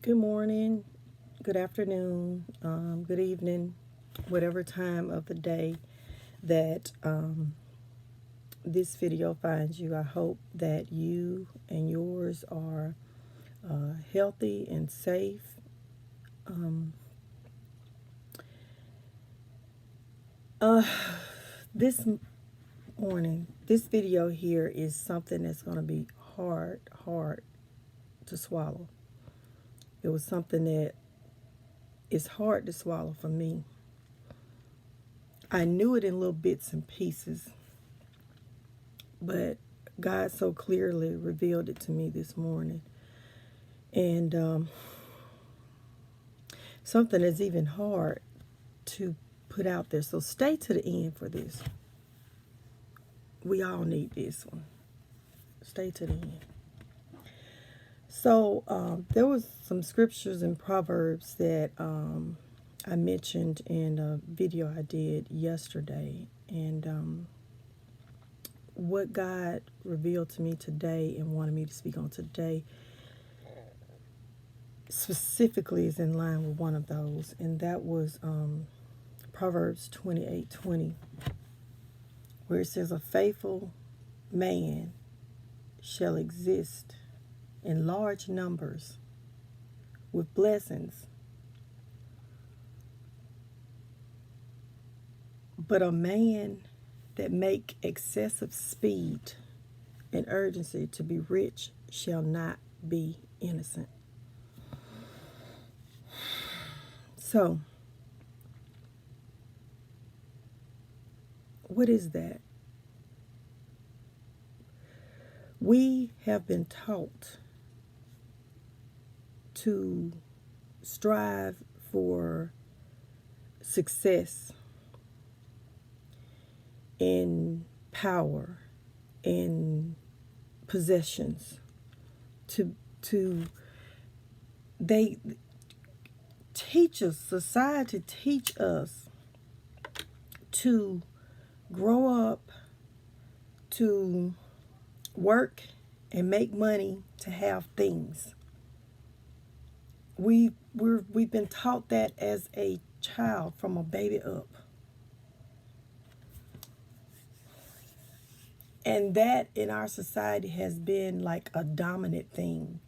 Good morning, good afternoon, good evening, whatever time of the day that this video finds you. I hope that you and yours are healthy and safe. Um, uh, this morning, this video here is something that's going to be hard to swallow. It was something that is hard to swallow for me. I knew it in little bits and pieces, but God so clearly revealed it to me this morning. And something that's even hard to put out there. So stay to the end for this. We all need this one. Stay to the end. So there was some scriptures in Proverbs that I mentioned in a video I did yesterday. And what God revealed to me today and wanted me to speak on today specifically is in line with one of those, and that was Proverbs 28:20, where it says, "A faithful man shall exist in large numbers with blessings, but a man that make excessive speed and urgency to be rich shall not be innocent." So, what is that? We have been taught to strive for success in power, in possessions. They teach us, society teach us to grow up, to work and make money, to have things. We've been taught that as a child, from a baby up. And that in our society has been like a dominant thing,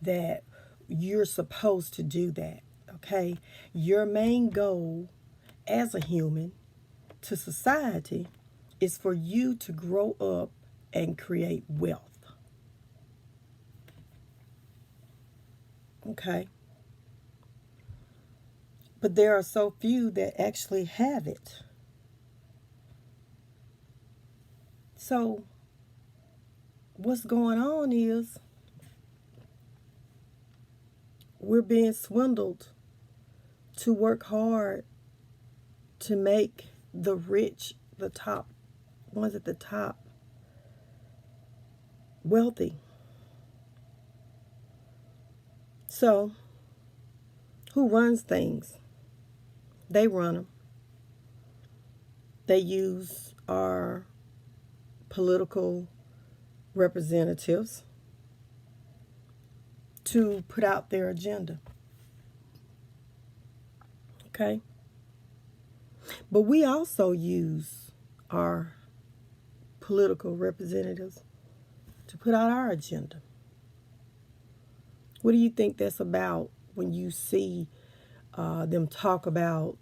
that you're supposed to do that, okay? Your main goal as a human to society is for you to grow up and create wealth, okay? But there are so few that actually have it. So what's going on is we're being swindled to work hard to make the rich, the top ones at the top, wealthy. So who runs things? They run them. They use our political representatives to put out their agenda. Okay? But we also use our political representatives to put out our agenda. What do you think that's about when you see them talk about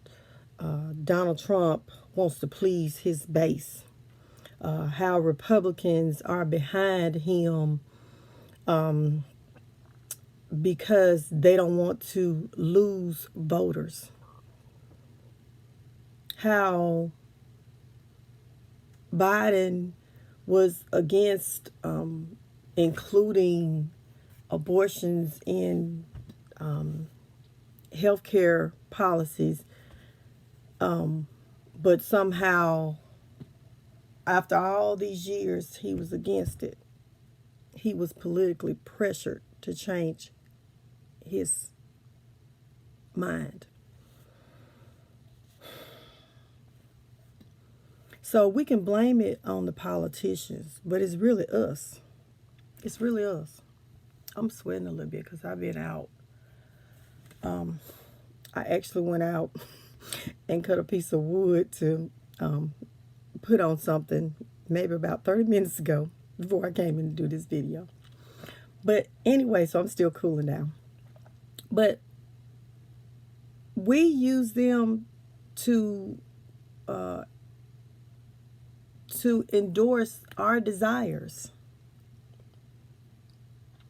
Donald Trump wants to please his base, how Republicans are behind him because they don't want to lose voters, how Biden was against including abortions in healthcare policies, but somehow after all these years he was against it. He was politically pressured to change his mind. So we can blame it on the politicians, but it's really us. It's really us. I'm sweating a little bit because I've been out I actually went out and cut a piece of wood to put on something maybe about 30 minutes ago before I came in to do this video. But anyway, so I'm still cooling down. But we use them to endorse our desires.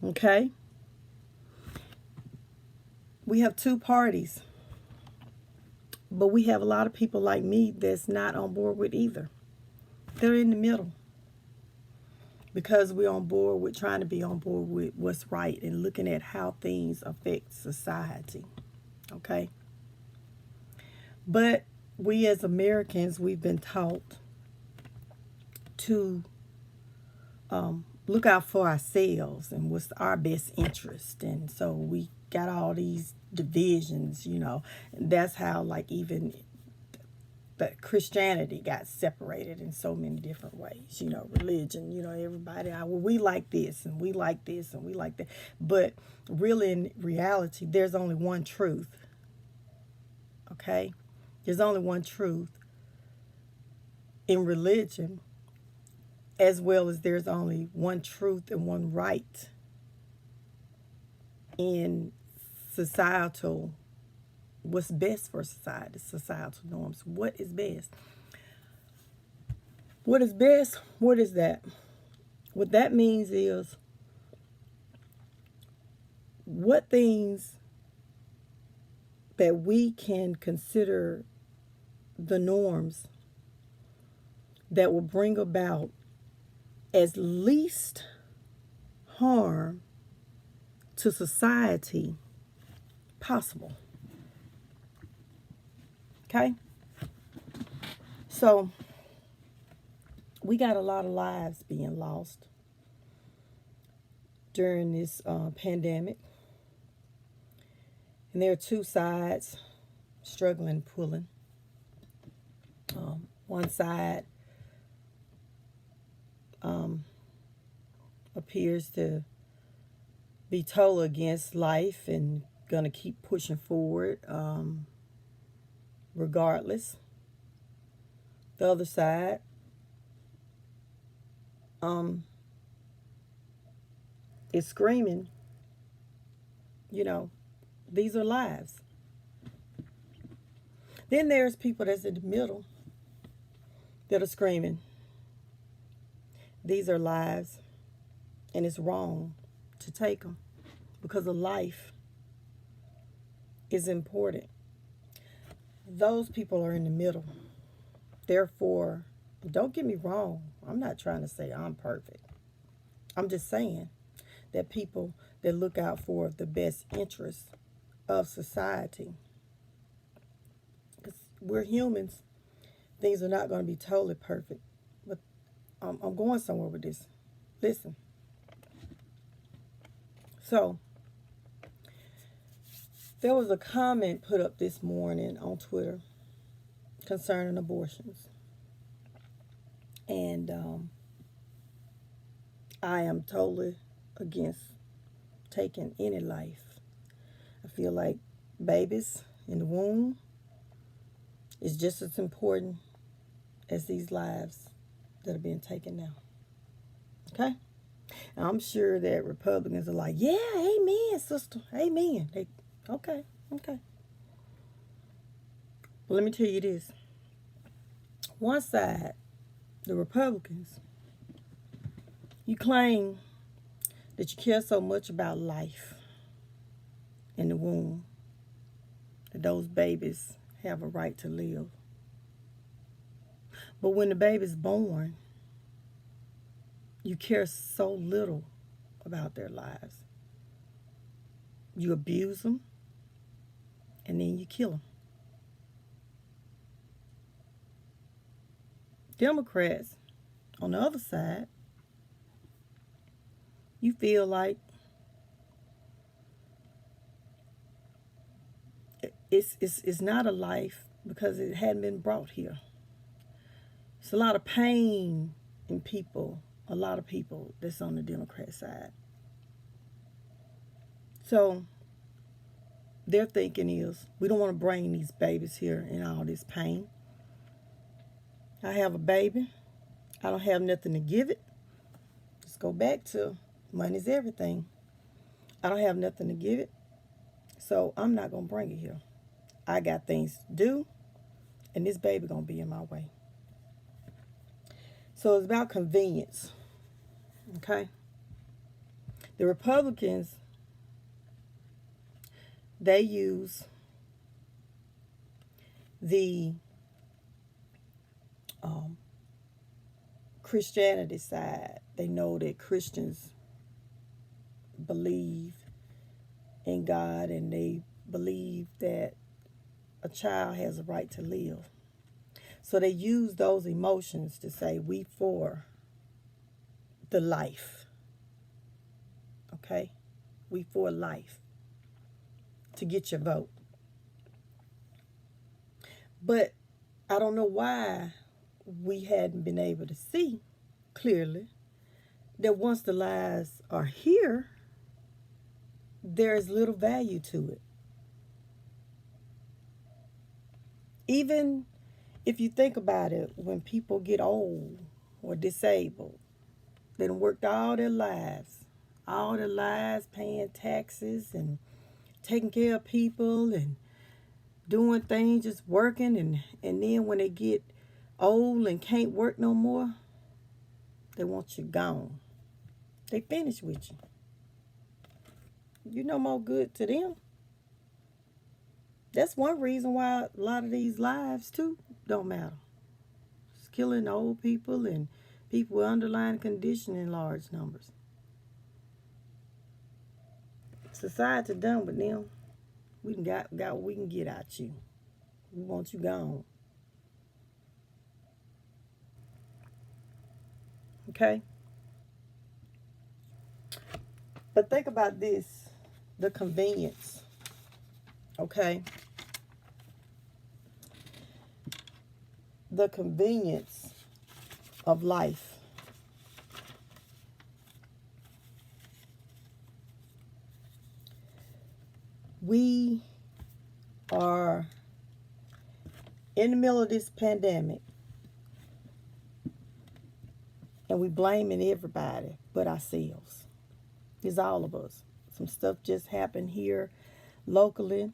Okay? We have two parties. But we have a lot of people like me that's not on board with either. They're in the middle. Because we're on board with trying to be on board with what's right and looking at how things affect society. Okay? But we as Americans, we've been taught to look out for ourselves and what's our best interest. And so we got all these divisions, you know. And that's how, like, even the Christianity got separated in so many different ways. You know, religion, you know, everybody, well, we like this and we like this and we like that. But really, in reality, there's only one truth. Okay? There's only one truth in religion, as well as there's only one truth and one right in societal, what's best for society, societal norms. What is best? What is best? What is that? What that means is what things that we can consider the norms that will bring about as least harm to society possible. Okay? So, we got a lot of lives being lost during this pandemic. And there are two sides struggling, pulling. One side appears to be totally against life and gonna keep pushing forward regardless. The other side is screaming, you know, these are lives. Then there's people that's in the middle that are screaming, these are lives, and it's wrong to take them because a life is important. Those people are in the middle. Therefore, don't get me wrong, I'm not trying to say I'm perfect. I'm just saying that people that look out for the best interests of society, because we're humans, things are not going to be totally perfect. But I'm going somewhere with this. Listen. So, there was a comment put up this morning on Twitter concerning abortions. And I am totally against taking any life. I feel like babies in the womb is just as important as these lives that are being taken now. Okay? And I'm sure that Republicans are like, yeah, amen, sister, amen. Okay. Well, let me tell you this. One side, the Republicans, you claim that you care so much about life in the womb, that those babies have a right to live. But when the baby's born, you care so little about their lives. You abuse them, and then you kill them. Democrats, on the other side, you feel like it's not a life because it hadn't been brought here. It's a lot of pain in people, a lot of people that's on the Democrat side. So Their thinking is, we don't want to bring these babies here in all this pain. I have a baby. I don't have nothing to give it. Let's go back to money's everything. I don't have nothing to give it, so I'm not going to bring it here. I got things to do, and this baby going to be in my way. So it's about convenience, okay? The Republicans, they use the Christianity side. They know that Christians believe in God, and they believe that a child has a right to live. So they use those emotions to say, we for the life. Okay? We for life. To get your vote. But I don't know why we hadn't been able to see clearly that once the lies are here, there is little value to it. Even if you think about it, when people get old or disabled, they done worked all their lives paying taxes and taking care of people and doing things, just working, and then when they get old and can't work no more, they want you gone. They finish with you. You're no more good to them. That's one reason why a lot of these lives too don't matter. It's killing old people and people with underlying condition in large numbers. Society done with them. We got what we can get out you. We want you gone. Okay? But think about this, the convenience. Okay? The convenience of life. We are in the middle of this pandemic, and we blaming everybody but ourselves. It's all of us. Some stuff just happened here locally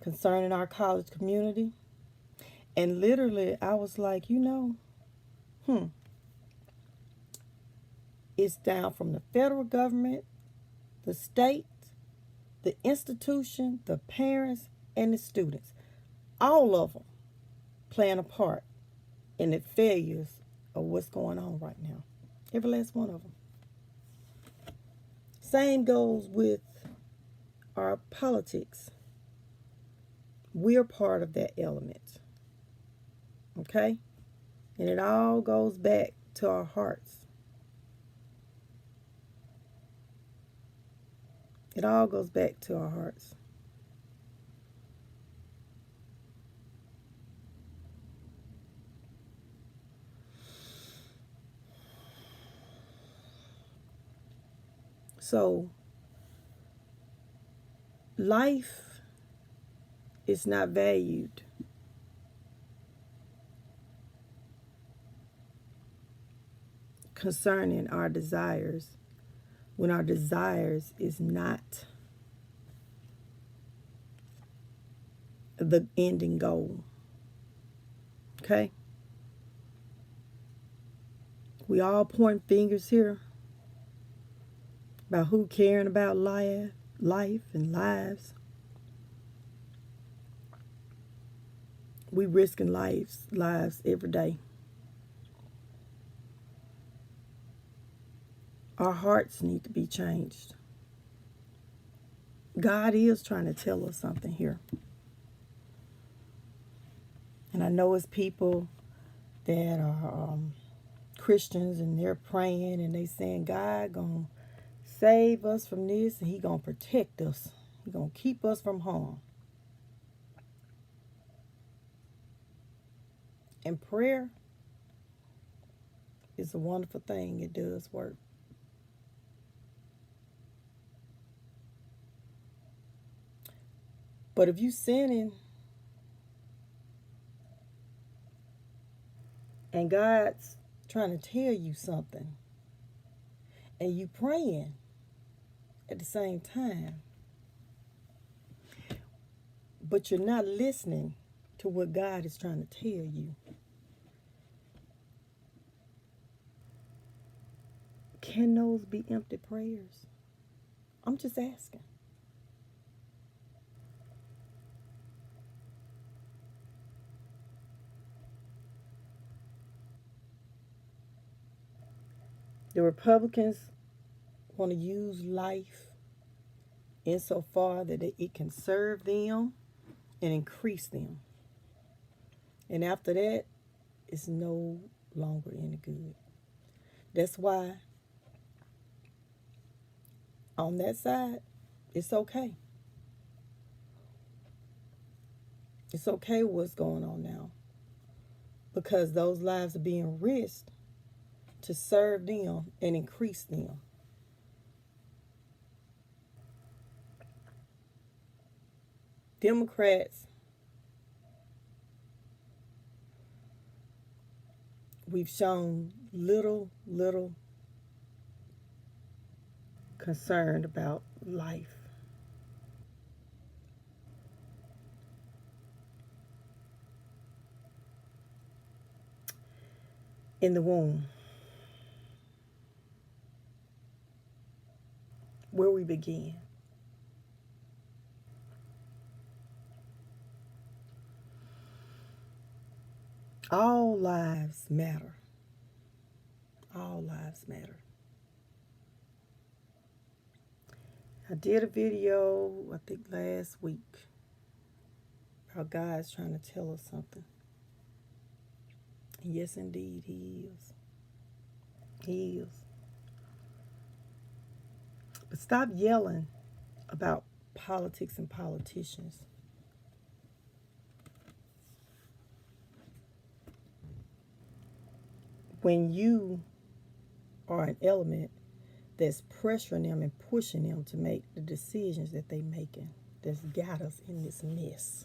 concerning our college community. And literally, I was like, it's down from the federal government, the state, the institution, the parents, and the students. All of them playing a part in the failures of what's going on right now. Every last one of them. Same goes with our politics. We're part of that element. Okay? And it all goes back to our hearts. It all goes back to our hearts. So, life is not valued concerning our desires when our desires is not the ending goal. Okay? We all point fingers here about who caring about life and lives. We risking lives every day. Our hearts need to be changed. God is trying to tell us something here. And I know it's people that are Christians, and they're praying and they saying, God gonna save us from this, and he gonna protect us. He gonna keep us from harm. And prayer is a wonderful thing. It does work. But if you sinning and God's trying to tell you something and you praying at the same time, but you're not listening to what God is trying to tell you, can those be empty prayers? I'm just asking. The Republicans want to use life insofar that it can serve them and increase them. And after that, it's no longer any good. That's why on that side, it's okay. It's okay what's going on now because those lives are being risked to serve them and increase them. Democrats, we've shown little concern about life. In the womb, where we begin. All lives matter. All lives matter. I did a video, I think last week, about God's trying to tell us something. And yes, indeed, He is. He is. But stop yelling about politics and politicians. When you are an element that's pressuring them and pushing them to make the decisions that they're making, that's got us in this mess.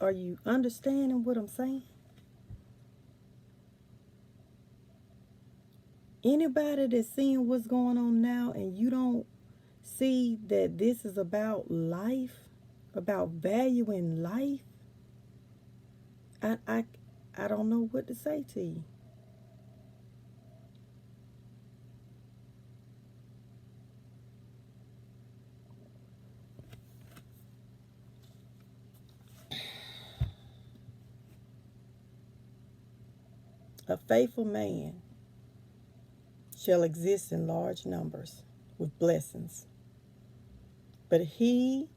Are you understanding what I'm saying? Anybody that's seeing what's going on now and you don't see that this is about life, about valuing life, I don't know what to say to you. A faithful man shall exist in large numbers with blessings. But he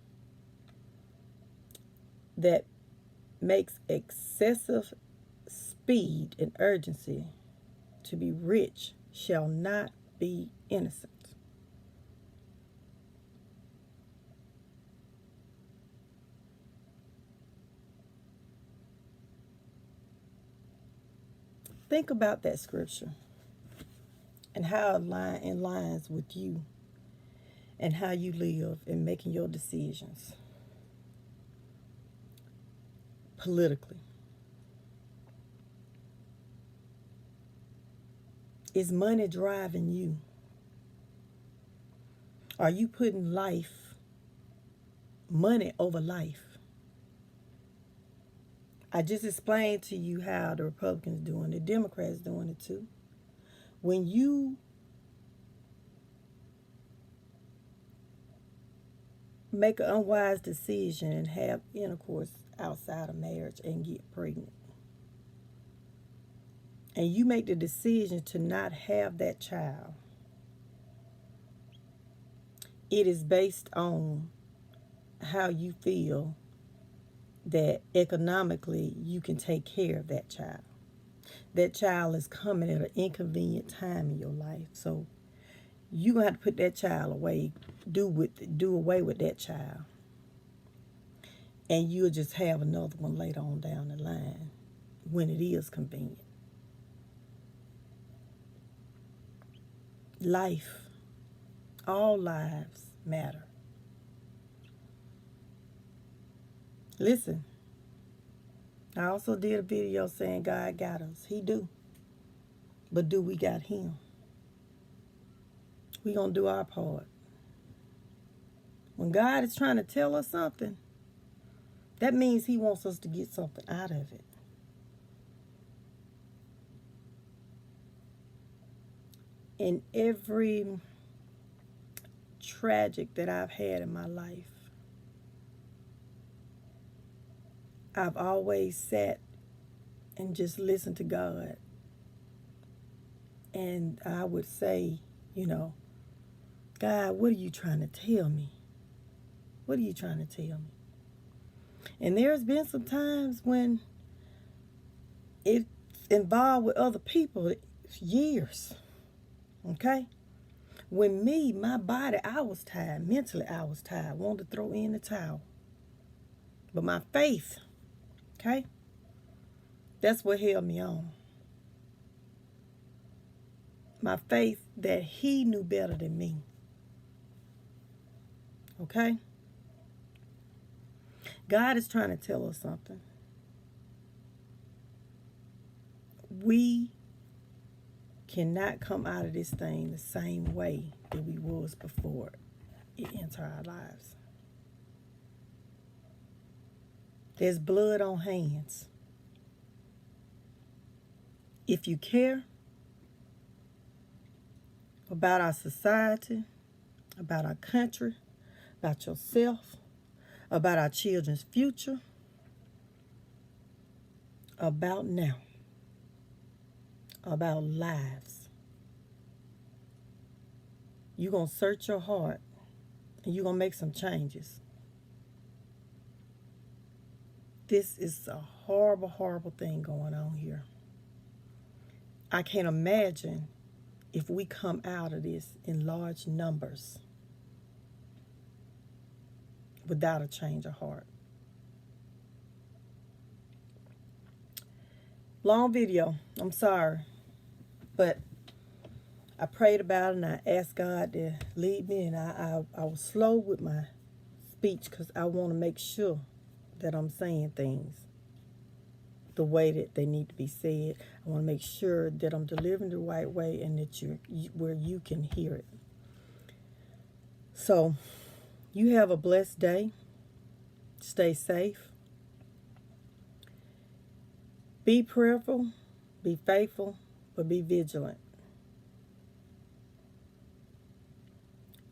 that makes excessive speed and urgency to be rich shall not be innocent. Think about that scripture and how it aligns with you and how you live in making your decisions politically. Is money driving you? Are you putting money over life? I just explained to you how the Republicans doing it, the Democrats doing it too. When you make an unwise decision and have intercourse outside of marriage and get pregnant, and you make the decision to not have that child, it is based on how you feel that economically you can take care of that child. That child is coming at an inconvenient time in your life. So you're going to have to put that child away, do away with that child. And you'll just have another one later on down the line when it is convenient. life, all lives matter. Listen, I also did a video saying God got us. He do. But do we got him? We gonna do our part. When God is trying to tell us something, that means he wants us to get something out of it. In every tragic that I've had in my life, I've always sat and just listened to God. And I would say, God, what are you trying to tell me? What are you trying to tell me? And there's been some times when it's involved with other people, years, okay? When my body, I was tired. Mentally, I was tired. Wanted to throw in the towel. But my faith, okay? That's what held me on. My faith that he knew better than me. Okay? God is trying to tell us something. We cannot come out of this thing the same way that we was before it entered our lives. There's blood on hands. If you care about our society, about our country, about yourself, about our children's future, about now, about lives, you're going to search your heart and you're going to make some changes. This is a horrible, horrible thing going on here. I can't imagine if we come out of this in large numbers without a change of heart. Long video, I'm sorry, but I prayed about it and I asked God to lead me, and I was slow with my speech because I want to make sure that I'm saying things the way that they need to be said. I want to make sure that I'm delivering the right way and that where you can hear it. So, you have a blessed day. Stay safe. Be prayerful, be faithful, but be vigilant.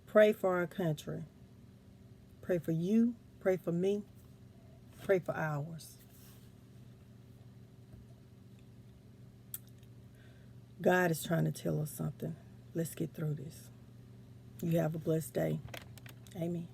Pray for our country. Pray for you, pray for me, pray for ours. God is trying to tell us something. Let's get through this. You have a blessed day. Amen.